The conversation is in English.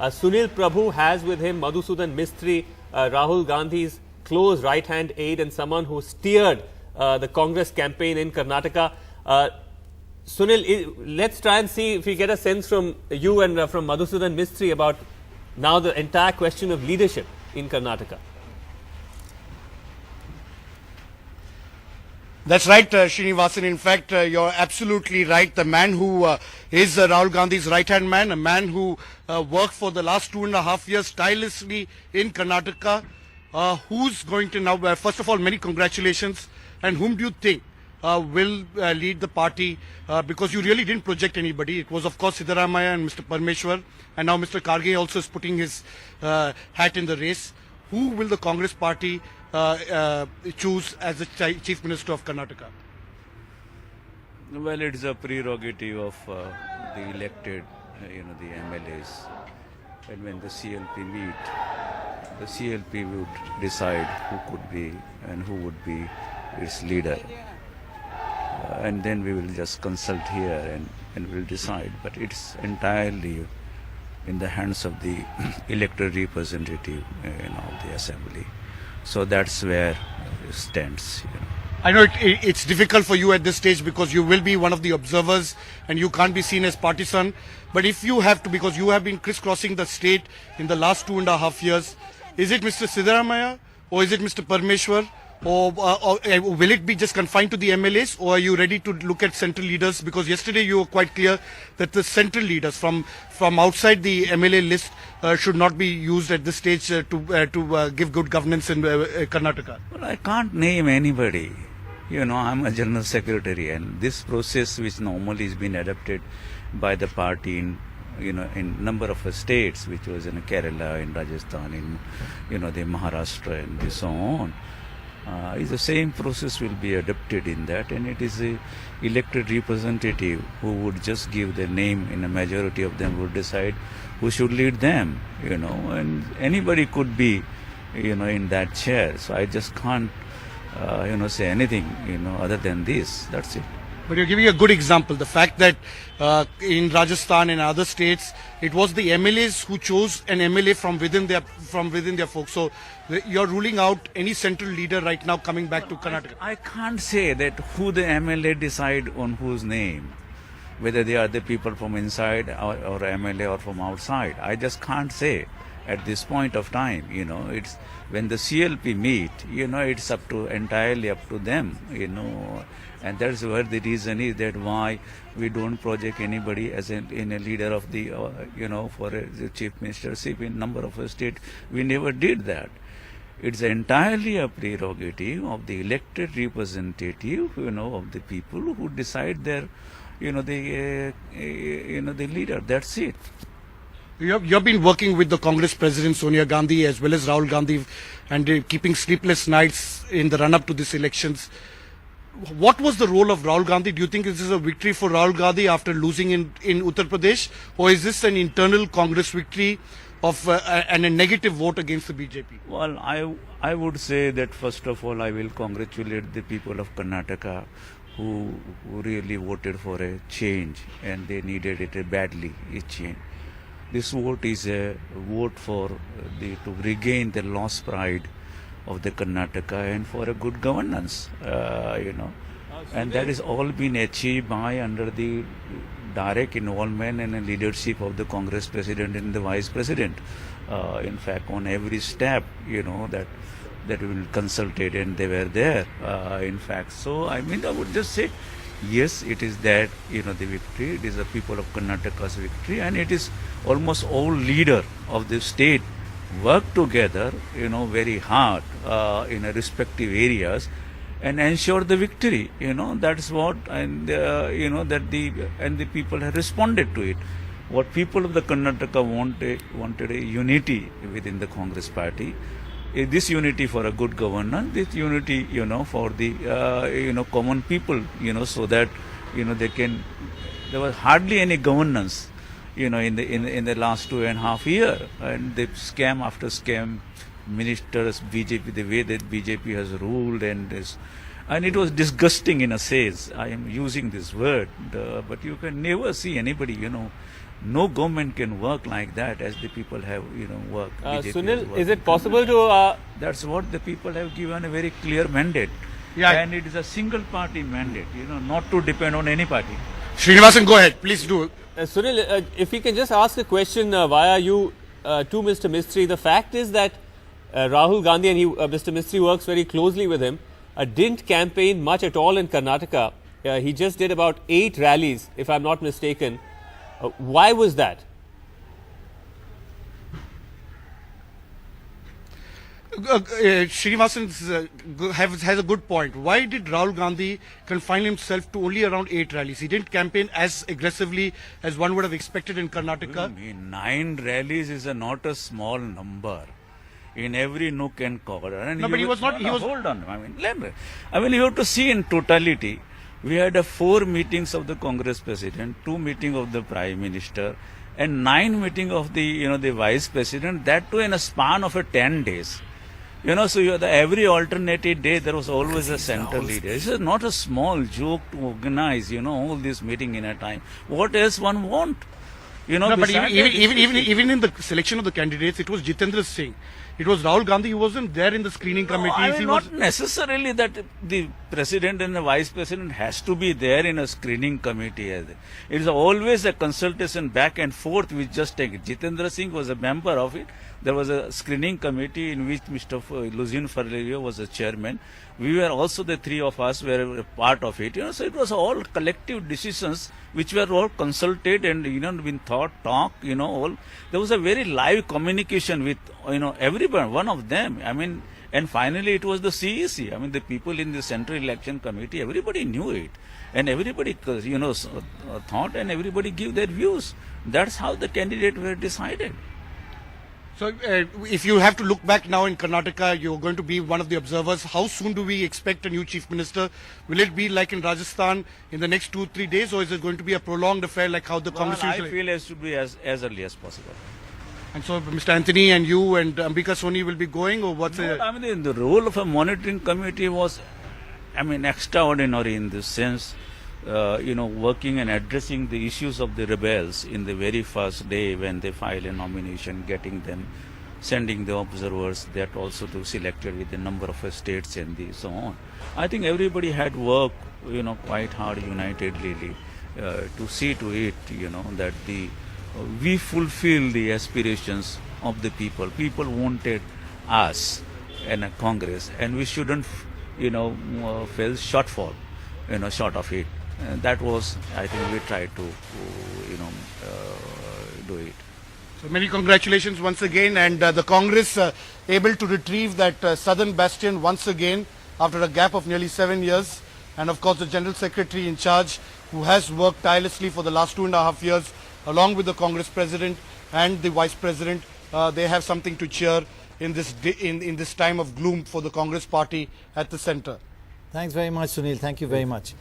Sunil Prabhu has with him Madhusudan Mistry, Rahul Gandhi's close right-hand aide and someone who steered the Congress campaign in Karnataka. Sunil, let's try and see if we get a sense from you and from Madhusudan Mistry about now the entire question of leadership in Karnataka. That's right, Srinivasan. In fact, you're absolutely right. The man who is Rahul Gandhi's right-hand man, a man who worked for the last 2.5 years tirelessly in Karnataka, who's going to now, first of all, many congratulations. And whom do you think will lead the party? Because you really didn't project anybody. It was, of course, Siddaramaiah and Mr. Parmeshwar. And now Mr. Karge also is putting his hat in the race. Who will the Congress party choose as the Chief Minister of Karnataka? Well, it is a prerogative of the elected, the MLAs. And when the CLP meet, the CLP would decide who could be and who would be its leader. And then we will just consult here and we'll decide. But it's entirely in the hands of the elected representative of the assembly. So that's where it stands. I know it's difficult for you at this stage because you will be one of the observers and you can't be seen as partisan. But if you have to, because you have been crisscrossing the state in the last 2.5 years, is it Mr. Siddaramaiah or is it Mr. Parmeshwar? Or will it be just confined to the MLAs, or are you ready to look at central leaders? Because yesterday you were quite clear that the central leaders from outside the MLA list should not be used at this stage to give good governance in Karnataka. Well, I can't name anybody. I'm a general secretary, and this process, which normally has been adopted by the party in number of states, which was in Kerala, in Rajasthan, in the Maharashtra, and so on. Is the same process will be adopted in that, and it is a elected representative who would just give their name, in a majority of them would decide who should lead them, and anybody could be, in that chair. So I just can't, say anything, other than this. That's it. But you're giving a good example. The fact that in Rajasthan and other states, it was the MLAs who chose an MLA from within their folks. So you're ruling out any central leader right now coming back to Karnataka. I can't say that who the MLA decide on whose name, whether they are the people from inside or MLA or from outside. I just can't say at this point of time. It's when the CLP meet, it's entirely up to them, and that's where the reason is that why we don't project anybody as in a leader of the, for the chief ministership in number of a state. We never did that. It's entirely a prerogative of the elected representative, of the people who decide their, the leader. That's it. You've been working with the Congress President Sonia Gandhi as well as Rahul Gandhi and keeping sleepless nights in the run-up to these elections. What was the role of Rahul Gandhi? Do you think this is a victory for Rahul Gandhi after losing in Uttar Pradesh? Or is this an internal Congress victory of and a negative vote against the BJP? Well, I would say that first of all, I will congratulate the people of Karnataka who really voted for a change, and they needed it badly, a change. This vote is a vote for to regain the lost pride of the Karnataka and for a good governance, and that is all been achieved by under the direct involvement and leadership of the Congress President and the Vice President. In fact, on every step, that we will consulted and they were there. In fact, so I would just say, yes, it is that, the victory. It is the people of Karnataka's victory, and it is almost all leader of the state work together, very hard in respective areas and ensure the victory. That's what, and the people have responded to it. What people of the Karnataka wanted a unity within the Congress party. This unity for a good governance, this unity, for the, common people, so that, they can. There was hardly any governance, in the last 2.5 years, and the scam after scam, ministers, BJP, the way that BJP has ruled, and it was disgusting in a sense. I am using this word, but you can never see anybody, No government can work like that as the people have, worked. BJP has Sunil, worked is in it possible to That's what the people have given a very clear mandate. Yeah. And it is a single party mandate, not to depend on any party. Srinivasan, go ahead. Please do. Sunil, if we can just ask a question via you to Mr. Mistry. The fact is that Rahul Gandhi, and Mr. Mistry works very closely with him, didn't campaign much at all in Karnataka. He just did about 8 rallies, if I'm not mistaken. Why was that? Srinivasan has a good point. Why did Rahul Gandhi confine himself to only around 8 rallies? He didn't campaign as aggressively as one would have expected in Karnataka. 9 rallies is not a small number. In every nook and corner. And No, but he was not. He was. Hold on. You have to see in totality. We had 4 meetings of the Congress president, 2 meetings of the prime minister, and 9 meetings of the the vice president. That too in a span of 10 days. So every alternative day there was always a central leader. This is not a small joke to organize. All this meeting in a time. What else one want? No, but even in the selection of the candidates, it was Jitendra Singh. It was Rahul Gandhi who wasn't there in the screening committees. Not necessarily that the president and the vice president has to be there in a screening committee. It is always a consultation back and forth. We just take Jitendra Singh was a member of it. There was a screening committee in which Mr. Luzin Farlelio was the chairman. We were also, the 3 of us were a part of it. So it was all collective decisions which were all consulted and been talk. All there was a very live communication with everyone, one of them. And finally it was the CEC. The people in the Central Election Committee, everybody knew it, and everybody thought, and everybody gave their views. That's how the candidates were decided. So, if you have to look back now in Karnataka, you're going to be one of the observers. How soon do we expect a new chief minister? Will it be like in Rajasthan in the next 2-3 days, or is it going to be a prolonged affair like how the Congress I usually? feel it should be as early as possible. And so, Mr. Anthony and you and Ambika Soni will be going, or what's it? The role of a monitoring committee was, extraordinary in this sense. Working and addressing the issues of the rebels in the very first day when they file a nomination, getting them, sending the observers, that also to selected with the number of states and so on. I think everybody had worked, quite hard unitedly to see to it, that we fulfill the aspirations of the people. People wanted us in a Congress, and we shouldn't, fell short of it. That was, I think, we tried to, do it. So many congratulations once again, and the Congress able to retrieve that southern bastion once again after a gap of nearly 7 years. And of course, the General Secretary in charge, who has worked tirelessly for the last 2.5 years, along with the Congress President and the Vice President, they have something to cheer in this time of gloom for the Congress Party at the centre. Thanks very much, Sunil. Thank you very much.